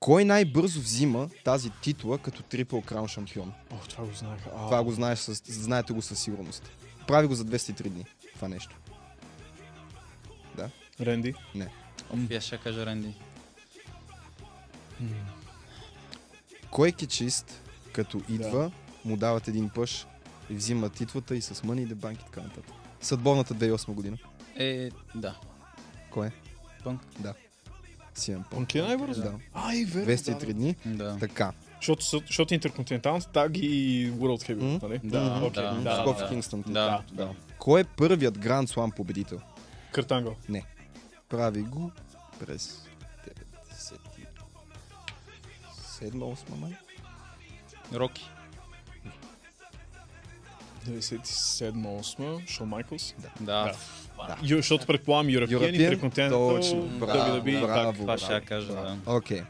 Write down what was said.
Кой най-бързо взима тази титла като Triple Crown шампион? О, това го знаех. Това го знаете го със сигурност. Прави го за 203 дни. Това нещо. Ренди. Не. Я ще кажа Ренди. Кой кечист, като идва, му дават един пъш и взима титлата и с Money in the Bank и така нататък. Съдбовната 2008 година. Да. Кой е? Пънк. Да. CM Punk. Пънк е най-бързо? Да. Ай, верно. 203 дни. Да. Така. Защото интерконтиненталната таг и World Heavyweight, нали? Да, окей, да. Скофи Кингстън. Да. Кой е първият Grand Slam победител? Къртангъл. Прави го през 97-8 май. Роки. 97-8, Шон Майклс. Да. Защото предполагам European, European, Intercontinental, точно. WWE, Браво, так. Това ще я кажа, да. Окей.